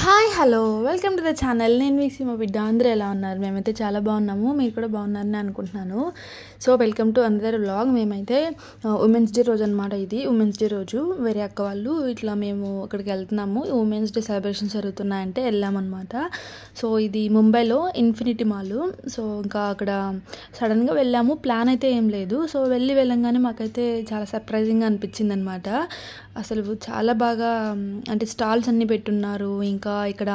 Hi hello welcome to the channel. నేను వీక్సీ మా బిడ్డ. అందరూ ఎలా ఉన్నారు? మేమైతే చాలా బాగున్నాము, మీరు కూడా బాగున్నారని అనుకుంటున్నాను. So welcome to another vlog. మేమైతే ఉమెన్స్ డే రోజు అనమాట. ఇది ఉమెన్స్ డే రోజు వేరే అక్క వాళ్ళు ఇట్లా మేము అక్కడికి వెళ్తున్నాము, ఉమెన్స్ డే సెలబ్రేషన్స్ జరుగుతున్నాయంటే వెళ్ళామన్నమాట. సో ఇది ముంబైలో ఇన్ఫినిటీ మాల్. సో ఇంకా అక్కడ సడన్గా వెళ్ళాము, ప్లాన్ అయితే ఏం లేదు. సో వెళ్ళంగానే మాకైతే చాలా సర్ప్రైజింగ్గా అనిపించింది అనమాట. అసలు చాలా బాగా అంటే స్టాల్స్ అన్నీ పెట్టున్నారు. ఇంకా ఇక్కడ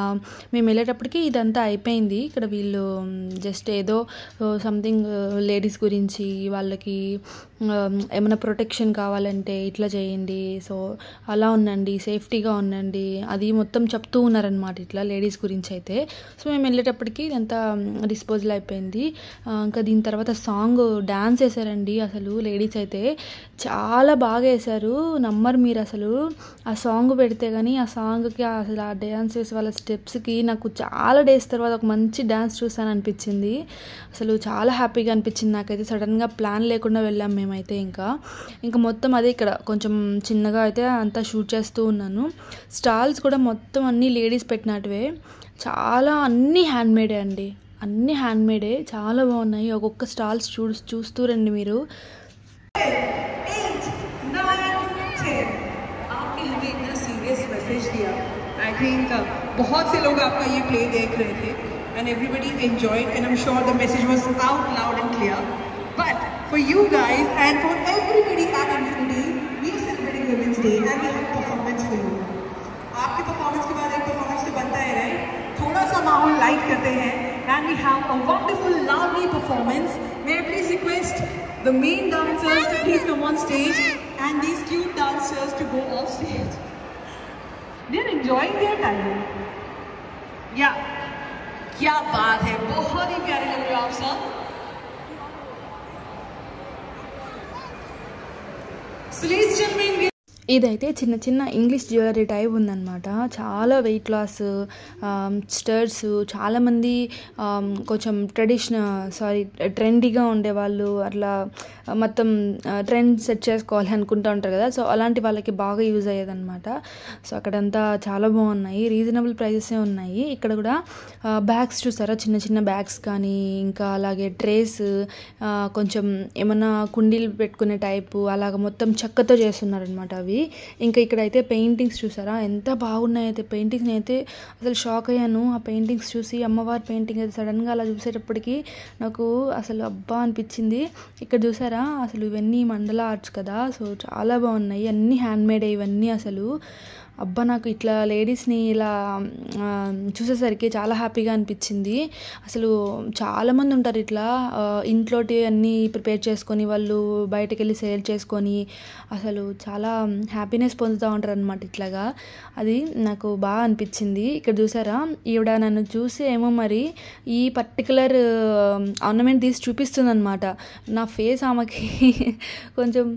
మేము వెళ్ళేటప్పటికి ఇదంతా అయిపోయింది. ఇక్కడ వీళ్ళు జస్ట్ ఏదో సంథింగ్ లేడీస్ గురించి వాళ్ళకి ఏమైనా ప్రొటెక్షన్ కావాలంటే ఇట్లా చేయండి, సో అలా ఉండండి, సేఫ్టీగా ఉండండి, అది మొత్తం చెప్తూ ఉన్నారనమాట ఇట్లా లేడీస్ గురించి అయితే. సో మేము వెళ్ళేటప్పటికి ఇదంతా డిస్పోజల్ అయిపోయింది. ఇంకా దీని తర్వాత సాంగ్ డ్యాన్స్ వేసారండి. అసలు లేడీస్ అయితే చాలా బాగా వేశారు, నమ్మరు మీరు. అసలు ఆ సాంగ్ పెడితే కానీ ఆ సాంగ్కి అసలు ఆ డ్యాన్స్ వేసే వాళ్ళ స్టెప్స్కి నాకు చాలా డేస్ తర్వాత ఒక మంచి డ్యాన్స్ చూసాను అనిపించింది. అసలు చాలా హ్యాపీగా అనిపించింది నాకైతే. సడన్గా ప్లాన్ లేకుండా వెళ్ళాం మేమైతే. ఇంకా మొత్తం అదే ఇక్కడ కొంచెం చిన్నగా అయితే అంతా షూట్ చేస్తూ ఉన్నాను. స్టాల్స్ కూడా మొత్తం అన్నీ లేడీస్ పెట్టినట్టువే, చాలా అన్నీ హ్యాండ్మేడే అండి, అన్నీ హ్యాండ్మేడే, చాలా బాగున్నాయి. ఒక్కొక్క స్టాల్స్ చూస్తూ రండి మీరు. I think बहुत से लोग आपका ये play देख रहे थे and everybody enjoyed and I'm sure the message was out loud and clear. But for you guys and for everybody at Infinity, we are celebrating Women's Day and we have a performance for you. आपके performance के बाद एक performance तो बनता है, right? थोड़ा सा माहौल light करते हैं and we have a wonderful lovely performance. May I please request the main dancers to please come on stage and these cute dancers to go off stage. They are enjoying their time. Yeah, क्या बात है, बहुत ही प्यारे लग रहे हो आप सब. So ladies and gentlemen, ఇదైతే చిన్న చిన్న ఇంగ్లీష్ జ్యువెలరీ టైప్ ఉందన్నమాట. చాలా వెయిట్ లాస్ స్టర్స్, చాలామంది కొంచెం ట్రెండీగా ఉండేవాళ్ళు, అట్లా మొత్తం ట్రెండ్ సెట్ చేసుకోవాలి అనుకుంటూ ఉంటారు కదా. సో అలాంటి వాళ్ళకి బాగా యూజ్ అయ్యేదన్నమాట. సో అక్కడంతా చాలా బాగున్నాయి, రీజనబుల్ ప్రైజెసే ఉన్నాయి. ఇక్కడ కూడా బ్యాగ్స్ చూసారా, చిన్న చిన్న బ్యాగ్స్ కానీ, ఇంకా అలాగే ట్రేస్, కొంచెం ఏమన్నా కుండీలు పెట్టుకునే టైపు అలాగ మొత్తం చెక్కతో చేస్తున్నారనమాట అవి. ఇంకా ఇక్కడైతే పెయింటింగ్స్ చూసారా ఎంత బాగున్నాయి. అయితే పెయింటింగ్స్ అయితే అసలు షాక్ అయ్యాను. ఆ పెయింటింగ్స్ చూసి అమ్మవారి పెయింటింగ్ అయితే సడన్గా అలా చూసేటప్పటికి నాకు అసలు అబ్బా అనిపించింది. ఇక్కడ చూసారా అసలు ఇవన్నీ మండల ఆర్ట్స్ కదా, సో చాలా బాగున్నాయి, అన్నీ హ్యాండ్మేడ్ ఇవన్నీ. అసలు అబ్బా నాకు ఇట్లా లేడీస్ని ఇలా చూసేసరికి చాలా హ్యాపీగా అనిపించింది. అసలు చాలామంది ఉంటారు ఇట్లా ఇంట్లోటి అన్నీ ప్రిపేర్ చేసుకొని వాళ్ళు బయటకు వెళ్ళి సేల్ చేసుకొని అసలు చాలా హ్యాపీనెస్ పొందుతూ ఉంటారు అనమాట ఇట్లాగా. అది నాకు బాగా అనిపించింది. ఇక్కడ చూసారా ఈవిడ నన్ను చూసి ఏమో మరి ఈ పర్టికులర్ ఆర్నమెంట్ తీసి చూపిస్తుంది అనమాట. నా ఫేస్ ఆమెకి కొంచెం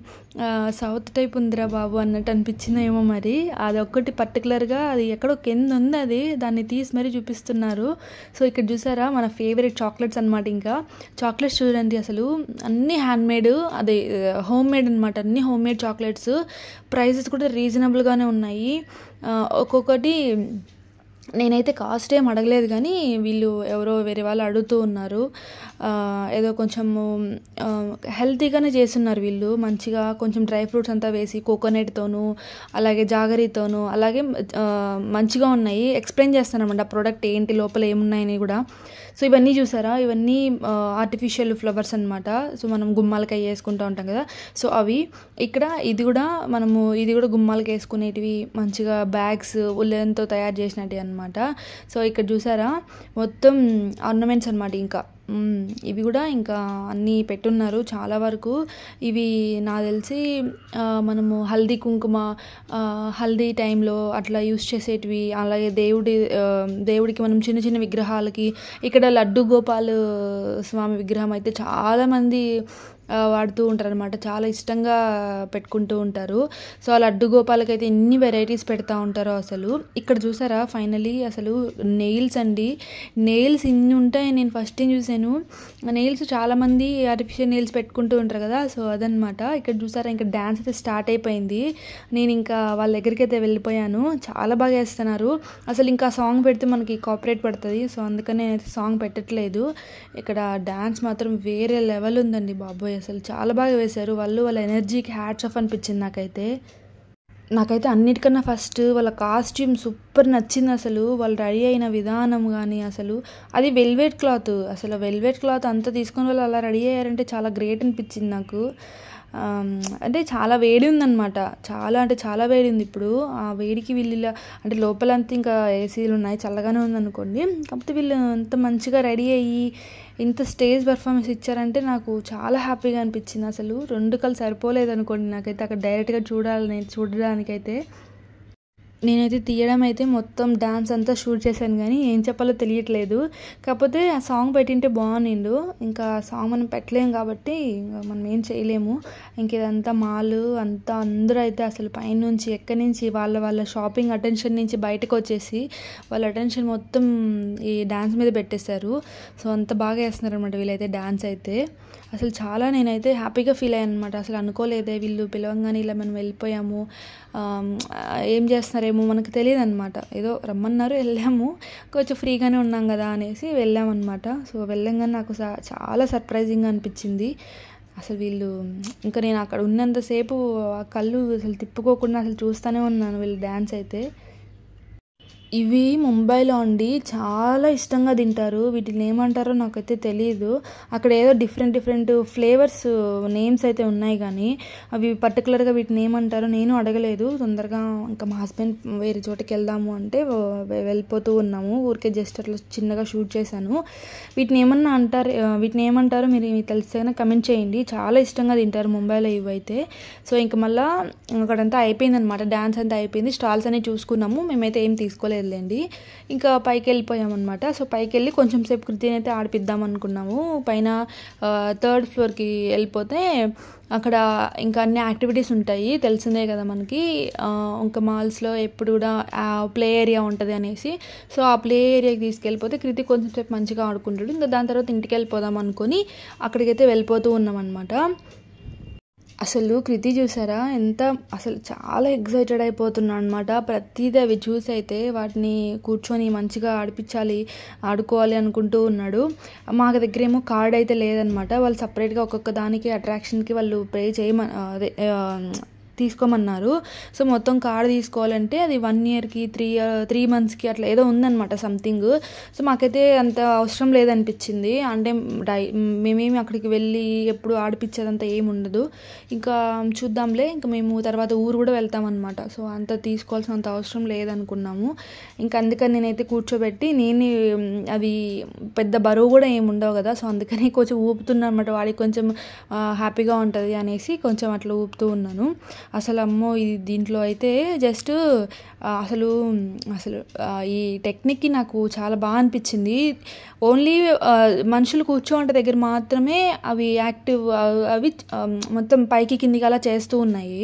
సౌత్ టైప్ ఉందిరా బాబు అన్నట్టు అనిపించింది ఏమో మరి. అదొక్కటి పర్టికులర్గా అది ఎక్కడో కింద ఉంది, అది దాన్ని తీసి మరీ చూపిస్తున్నారు. సో ఇక్కడ చూసారా మన ఫేవరెట్ చాక్లెట్స్ అనమాట. ఇంకా చాక్లెట్స్ చూడండి అసలు అన్నీ హ్యాండ్మేడ్, అదే హోమ్ మేడ్ అనమాట, అన్నీ హోమ్ మేడ్ చాక్లెట్స్. ప్రైజెస్ కూడా రీజనబుల్గానే ఉన్నాయి. ఒక్కొక్కటి నేనైతే కాస్ట్ ఏం అడగలేదు, కానీ వీళ్ళు ఎవరో వేరే వాళ్ళు అడుగుతూ ఉన్నారు. ఏదో కొంచెము హెల్తీగానే చేస్తున్నారు వీళ్ళు, మంచిగా కొంచెం డ్రై ఫ్రూట్స్ అంతా వేసి కోకోనట్తోనూ అలాగే జాగరీతోనూ అలాగే మంచిగా ఉన్నాయి. ఎక్స్ప్లెయిన్ చేస్తానమాట ప్రోడక్ట్ ఏంటి, లోపల ఏమున్నాయని కూడా. సో ఇవన్నీ చూసారా, ఇవన్నీ ఆర్టిఫిషియల్ ఫ్లవర్స్ అనమాట. సో మనం గుమ్మాలకి అవి వేసుకుంటూ ఉంటాం కదా, సో అవి. ఇక్కడ ఇది కూడా గుమ్మాలకి వేసుకునేటివి మంచిగా బ్యాగ్స్ ఉల్లెన్తో తయారు చేసినవి అనమాట. సో ఇక్కడ చూసారా మొత్తం ఆర్నమెంట్స్ అనమాట. ఇంకా ఇవి కూడా ఇంకా అన్నీ పెట్టున్నారు చాలా వరకు. ఇవి నాకు తెలిసి మనము హల్దీ కుంకుమ, హల్దీ టైంలో అట్లా యూస్ చేసేటివి. అలాగే దేవుడికి మనం చిన్న చిన్న విగ్రహాలకి, ఇక్కడ లడ్డు గోపాల్ స్వామి విగ్రహం అయితే చాలామంది వాడుతూ ఉంటారనమాట. చాలా ఇష్టంగా పెట్టుకుంటూ ఉంటారు. సో ఆ లడ్డు గోపాలకైతే ఎన్ని వెరైటీస్ పెడతా ఉంటారో అసలు. ఇక్కడ చూసారా ఫైనలీ అసలు నెయిల్స్ అండి. నెయిల్స్ ఇన్ని ఉంటాయి. నేను ఫస్ట్ టైం చూసాను. నెయిల్స్ చాలామంది ఆర్టిఫిషియల్ నెయిల్స్ పెట్టుకుంటూ ఉంటారు కదా, సో అదనమాట. ఇక్కడ చూసారా ఇంకా డ్యాన్స్ అయితే స్టార్ట్ అయిపోయింది. నేను ఇంకా వాళ్ళ దగ్గరికి అయితే వెళ్ళిపోయాను. చాలా బాగా వేస్తున్నారు అసలు. ఇంకా సాంగ్ పెడితే మనకి కాపీరైట్ పడుతుంది, సో అందుకని నేనైతే సాంగ్ పెట్టట్లేదు. ఇక్కడ డ్యాన్స్ మాత్రం వేరే లెవెల్ ఉందండి బాబోయ్. అసలు చాలా బాగా వేశారు వాళ్ళు. వాళ్ళ ఎనర్జీకి హ్యాట్స్ ఆఫ్ అనిపించింది నాకైతే అన్నిటికన్నా ఫస్ట్ వాళ్ళ కాస్ట్యూమ్ సూపర్ నచ్చింది అసలు. వాళ్ళు రెడీ అయిన విధానం కానీ అసలు అది వెల్వెట్ క్లాత్. అసలు వెల్వెట్ క్లాత్ అంతా తీసుకొని వాళ్ళు అలా రెడీ అయ్యారంటే చాలా గ్రేట్ అనిపించింది నాకు. అంటే చాలా వేడి ఉందన్నమాట. చాలా అంటే చాలా వేడి ఉంది ఇప్పుడు. ఆ వేడికి వీళ్ళు ఇలా అంటే లోపలంతా ఇంకా ఏసీలు ఉన్నాయి, చల్లగానే ఉందనుకోండి. కాకపోతే వీళ్ళు అంత మంచిగా రెడీ అయ్యి ఇంత స్టేజ్ పర్ఫార్మెన్స్ ఇచ్చారంటే నాకు చాలా హ్యాపీగా అనిపించింది అసలు. 2 కళ్ళు సరిపోలేదు అనుకోండి నాకైతే అక్కడ డైరెక్ట్గా చూడడానికైతే. నేనైతే తీయడం అయితే మొత్తం డాన్స్ అంతా షూట్ చేశాను కానీ ఏం చెప్పాలో తెలియట్లేదు. కాకపోతే ఆ సాంగ్ పెట్టింటే బాగుండు. ఇంకా ఆ సాంగ్ మనం పెట్టలేము కాబట్టి ఇంకా మనం ఏం చేయలేము. ఇంక ఇదంతా మాల్ అంతా అందరూ అయితే అసలు పైనుంచి ఎక్కడి నుంచి వాళ్ళ షాపింగ్ అటెన్షన్ నుంచి బయటకు వచ్చేసి వాళ్ళ అటెన్షన్ మొత్తం ఈ డ్యాన్స్ మీద పెట్టేశారు. సో అంత బాగా వేస్తున్నారు అనమాట వీళ్ళైతే డ్యాన్స్ అయితే. అసలు చాలా నేనైతే హ్యాపీగా ఫీల్ అయ్యాను అనమాట. అసలు అనుకోలేదే వీళ్ళు పిలవంగానే ఇలా మనం వెళ్ళిపోయాము, ఏం చేస్తున్నారేమో మనకు తెలియదు అనమాట. ఏదో రమ్మన్నారు, వెళ్ళాము, కొంచెం ఫ్రీగానే ఉన్నాం కదా అనేసి వెళ్ళామన్నమాట. సో వెళ్ళంగానే నాకు చాలా సర్ప్రైజింగ్గా అనిపించింది అసలు. వీళ్ళు ఇంకా నేను అక్కడ ఉన్నంతసేపు ఆ కళ్ళు అసలు తిప్పుకోకుండా అసలు చూస్తూనే ఉన్నాను వీళ్ళు డ్యాన్స్ అయితే. ఇవి ముంబైలో అండి చాలా ఇష్టంగా తింటారు. వీటిని ఏమంటారో నాకైతే తెలియదు. అక్కడ ఏదో డిఫరెంట్ ఫ్లేవర్స్ నేమ్స్ అయితే ఉన్నాయి కానీ అవి పర్టికులర్గా వీటిని ఏమంటారో నేను అడగలేదు. తొందరగా ఇంకా మా హస్బెండ్ వేరే చోటకి వెళ్దాము అంటే వెళ్ళిపోతూ ఉన్నాము. ఊరికే జస్ట్ అట్లా చిన్నగా షూట్ చేశాను. వీటిని ఏమంటారో మీరు తెలిస్తే కనుక కమెంట్ చేయండి. చాలా ఇష్టంగా తింటారు ముంబైలో ఇవైతే. సో ఇంకా మళ్ళీ అక్కడంతా అయిపోయిందనమాట. డ్యాన్స్ అంతా అయిపోయింది. స్టాల్స్ అనేవి చూసుకున్నాము. మేమైతే ఏం తీసుకోలేదు లేండి. ఇంకా పైకి వెళ్ళిపోయామన్నమాట. సో పైకి వెళ్ళి కొంచెం సేపు కృతిని అయితే ఆడిపిద్దాం అనుకున్నాము. పైన 3rd ఫ్లోర్కి వెళ్ళిపోతే అక్కడ ఇంకా అన్ని యాక్టివిటీస్ ఉంటాయి, తెలిసిందే కదా మనకి. ఇంకా మాల్స్లో ఎప్పుడు కూడా ప్లే ఏరియా ఉంటుంది అనేసి. సో ఆ ప్లే ఏరియాకి తీసుకెళ్ళిపోతే కృతి కొంచెం సేపు మంచిగా ఆడుకుంటాడు. ఇంకా దాని తర్వాత ఇంటికి వెళ్ళిపోదాం అనుకొని అక్కడికైతే వెళ్ళిపోతూ ఉన్నాం అనమాట. అసలు కృతి చూసారా ఎంత అసలు చాలా ఎగ్జైటెడ్ అయిపోతున్నాడు అనమాట. ప్రతిదీ అవి చూసి అయితే వాటిని కూర్చొని మంచిగా ఆడుకోవాలి అనుకుంటూ ఉన్నాడు. మాకు దగ్గర ఏమో కార్డ్ అయితే లేదనమాట. వాళ్ళు సపరేట్గా ఒక్కొక్క దానికి అట్రాక్షన్కి వాళ్ళు పే తీసుకోమన్నారు. సో మొత్తం కార్డు తీసుకోవాలంటే అది 1 ఇయర్కి 3 మంత్స్కి అట్లా ఏదో ఉందన్నమాట సంథింగ్. సో మాకైతే అంత అవసరం లేదనిపించింది. అంటే మేమేమి అక్కడికి వెళ్ళి ఎప్పుడు ఆడిపించేదంతా ఏమి ఉండదు. ఇంకా చూద్దాంలే, ఇంకా మేము తర్వాత ఊరు కూడా వెళ్తామన్నమాట. సో అంత తీసుకోవాల్సినంత అవసరం లేదనుకున్నాము. ఇంకా అందుకని నేనైతే కూర్చోబెట్టి అవి పెద్ద బరువు కూడా ఏమి ఉండవు కదా, సో అందుకని కొంచెం ఊపుతున్నా అనమాట. వాడికి కొంచెం హ్యాపీగా ఉంటుంది అనేసి కొంచెం అట్లా ఊపుతూ ఉన్నాను. అసలు అమ్మో దీంట్లో అయితే జస్ట్ అసలు ఈ టెక్నిక్కి నాకు చాలా బాగా అనిపించింది. ఓన్లీ మనుషులు కూర్చోంటే దగ్గర మాత్రమే అవి అవి మొత్తం పైకి కిందికి అలా చేస్తూ ఉన్నాయి.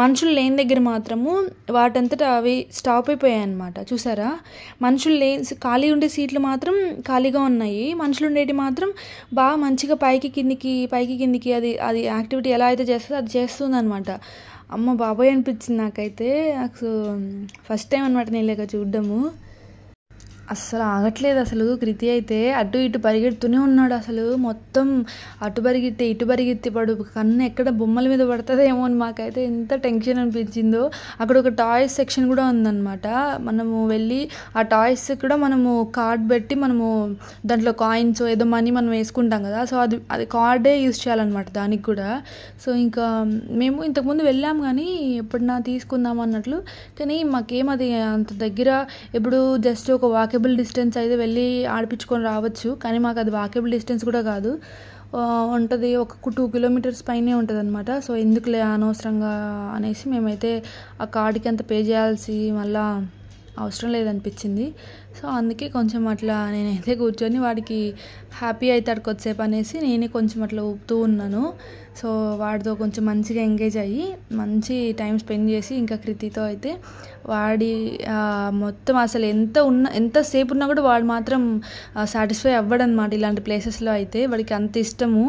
మనుషులు లేని దగ్గర మాత్రము వాటంతటా అవి స్టాప్ అయిపోయాయి అన్నమాట. చూసారా, మనుషులు ఖాళీ ఉండే సీట్లు మాత్రం ఖాళీగా ఉన్నాయి, మనుషులు ఉండేటి మాత్రం బాగా మంచిగా పైకి కిందికి అది యాక్టివిటీ ఎలా అయితే చేస్తుందో అది చేస్తుంది అనమాట. అమ్మ బాబాయ్ అనిపించింది నాకైతే. నాకు ఫస్ట్ టైం అనమాట నేను ఇలాగ చూడ్డము. అస్సలు ఆగట్లేదు అసలు. కృతి అయితే అటు ఇటు పరిగెడుతూనే ఉన్నాడు అసలు. మొత్తం అటు పరిగెత్తి పడు కన్ను ఎక్కడ బొమ్మల మీద పడుతుందేమో అని మాకైతే ఎంత టెన్షన్ అనిపించిందో. అక్కడ ఒక టాయ్స్ సెక్షన్ కూడా ఉందన్నమాట. మనము వెళ్ళి ఆ టాయ్స్ కూడా మనము కార్డ్ పెట్టి మనము దాంట్లో కాయిన్స్ ఏదో మనీ మనం వేసుకుంటాం కదా, సో అది కార్డే యూజ్ చేయాలన్నమాట దానికి కూడా. సో ఇంకా మేము ఇంతకుముందు వెళ్ళాము కానీ ఎప్పుడన్నా తీసుకుందాం అన్నట్లు, కానీ మాకేం అది అంత దగ్గర ఎప్పుడు జస్ట్ ఒక వాకేబుల్ డిస్టెన్స్ అయితే వెళ్ళి ఆడిపించుకొని రావచ్చు, కానీ మాకు అది వాకేబుల్ డిస్టెన్స్ కూడా కాదు, ఉంటుంది ఒక 2 కిలోమీటర్స్ పైనే ఉంటుంది అనమాట. సో ఎందుకులే అనవసరంగా అనేసి మేమైతే ఆ కార్డుకి అంత పే చేయాల్సి మళ్ళీ అవసరం లేదనిపించింది. సో అందుకే కొంచెం అట్లా నేనైతే కూర్చొని వాడికి హ్యాపీ అవుతాడు కొద్దిసేపు అనేసి నేనే కొంచెం అట్లా ఊపుతూ ఉన్నాను. సో వాడితో కొంచెం మంచిగా ఎంగేజ్ అయ్యి మంచి టైం స్పెండ్ చేసి ఇంకా కృతితో అయితే వాడి మొత్తం అసలు ఎంతసేపు ఉన్నా కూడా వాడు మాత్రం సాటిస్ఫై అవ్వడనమాట. ఇలాంటి ప్లేసెస్లో అయితే వాడికి అంత ఇష్టము.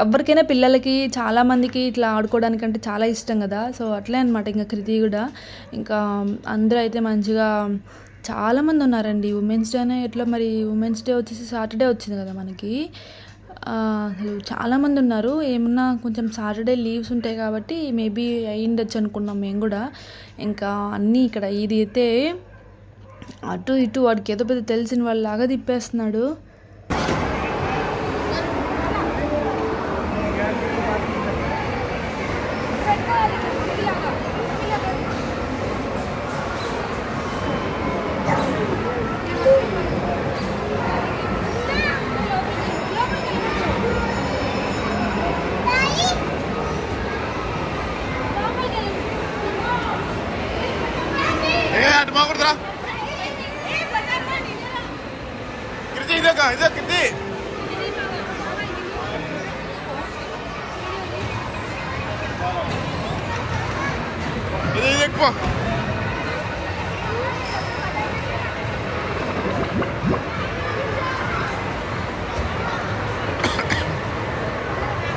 ఎవరికైనా పిల్లలకి చాలామందికి ఇట్లా ఆడుకోవడానికంటే చాలా ఇష్టం కదా. సో అట్లే అనమాట ఇంకా కృతి కూడా. ఇంకా అందరూ అయితే మంచిగా చాలామంది ఉన్నారండి. ఉమెన్స్ డేనే ఎట్లా మరి, ఉమెన్స్ డే వచ్చేసి సాటర్డే వచ్చింది కదా మనకి. అసలు చాలామంది ఉన్నారు. ఏమన్నా కొంచెం సాటర్డే లీవ్స్ ఉంటాయి కాబట్టి మేబీ అయ్యిండొచ్చు అనుకున్నాం మేము కూడా. ఇంకా అన్నీ ఇక్కడ ఇది అయితే అటు ఇటు వాడికి ఏదో పెద్ద తెలిసిన వాళ్ళలాగా తిప్పేస్తున్నాడు.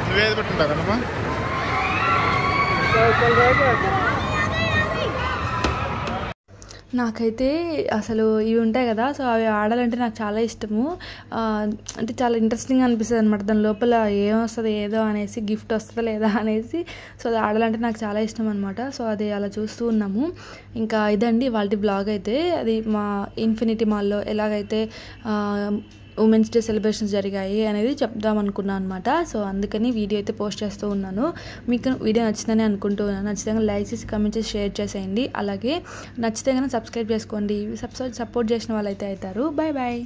నువ్వేది పెట్టుంటా కదమ్మా. నాకైతే అసలు ఇవి ఉంటాయి కదా, సో అవి ఆడాలంటే నాకు చాలా ఇష్టము. అంటే చాలా ఇంట్రెస్టింగ్ అనిపిస్తుంది అనమాట. దాని లోపల ఏమొస్తుంది ఏదో అనేసి, గిఫ్ట్ వస్తుందా లేదా అనేసి. సో అది ఆడాలంటే నాకు చాలా ఇష్టం అనమాట. సో అది అలా చూస్తూ ఉన్నాము. ఇంకా ఇదండి వాళ్ళ బ్లాగ్ అయితే. అది మా ఇన్ఫినిటీ మాల్లో ఎలాగైతే ఉమెన్స్ డే సెలబ్రేషన్స్ జరిగాయి అనేది చెప్దాం అనుకున్నాను అనమాట. సో అందుకని వీడియో అయితే పోస్ట్ చేస్తూ ఉన్నాను. మీకు వీడియో నచ్చిందని అనుకుంటున్నాను. నచ్చితే లైక్ చేసి కామెంట్ చేసి షేర్ చేసేయండి. అలాగే నచ్చితే కనుక సబ్స్క్రైబ్ చేసుకోండి. సపోర్ట్ చేసిన వాళ్ళైతే అవుతారు. Bye bye.